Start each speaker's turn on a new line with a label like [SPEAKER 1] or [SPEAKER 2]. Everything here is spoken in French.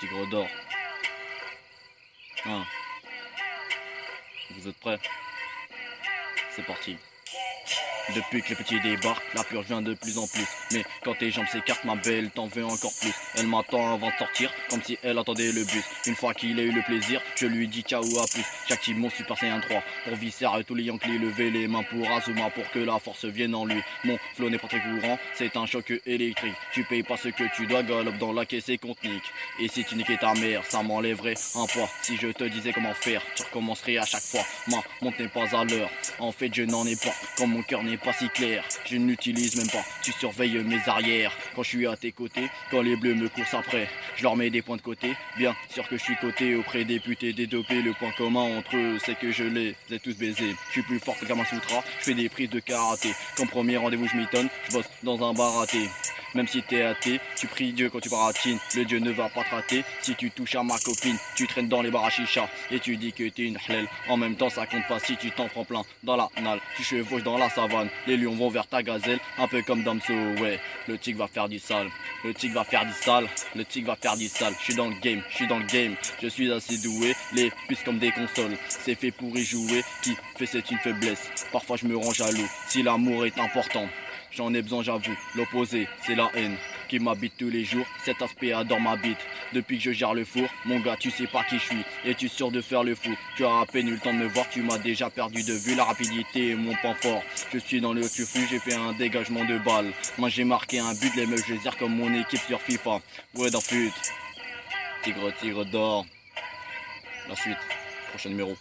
[SPEAKER 1] Tigre d'or. Hein. Vous êtes prêts? C'est parti. Depuis que le petit débarque, la purge vient de plus en plus. Mais quand tes jambes s'écartent, ma belle, t'en veux encore plus. Elle m'attend avant de sortir, comme si elle attendait le bus. Une fois qu'il a eu le plaisir, je lui dis ciao à plus. J'active mon Super Saiyan 3 pour visser tous les Yankees, lever les mains pour Azuma pour que la force vienne en lui. Mon flow n'est pas très courant, c'est un choc électrique. Tu payes pas ce que tu dois, galope dans la caisse et compte nique. Et si tu niquais ta mère, ça m'enlèverait un poids. Si je te disais comment faire, tu recommencerais à chaque fois. Ma montre n'est pas à l'heure, en fait je n'en ai pas. Quand mon cœur n'est pas si clair, je ne l'utilise même pas. Tu surveilles mes arrières quand je suis à tes côtés. Quand les bleus me coursent après, je leur mets des points de côté. Bien sûr que je suis coté auprès des putés des dopés. Le point commun entre eux, c'est que je les ai tous baisés. Je suis plus fort que Kamasutra, je fais des prises de karaté. Comme premier rendez-vous, je m'étonne, je bosse dans un bar raté. Même si t'es athée, tu pries Dieu quand tu baratines. Le Dieu ne va pas te rater. Si tu touches à ma copine, tu traînes dans les bars à chicha et tu dis que t'es une halal. En même temps, ça compte pas si tu t'en prends plein dans la nalle. Tu chevauches dans la savane, les lions vont vers ta gazelle. Un peu comme Damso, ouais. Le tigre va faire du sale. Le tigre va faire du sale. Le tigre va faire du sale. Je suis dans le game, je suis dans le game. Je suis assez doué. Les puces comme des consoles. C'est fait pour y jouer. Qui fait c'est une faiblesse. Parfois je me rends jaloux. Si l'amour est important, j'en ai besoin, j'avoue. L'opposé, c'est la haine qui m'habite tous les jours. Cet aspect adore ma bite. Depuis que je gère le four, mon gars, tu sais pas qui je suis. Es-tu sûr de faire le fou? Tu as à peine eu le temps de me voir, tu m'as déjà perdu de vue. La rapidité est mon point fort. Je suis dans le turfu, j'ai fait un dégagement de balle. Moi j'ai marqué un but, les meufs je les ai comme mon équipe sur FIFA. Ouais, dans pute. Tigre d'or. La suite, prochain numéro.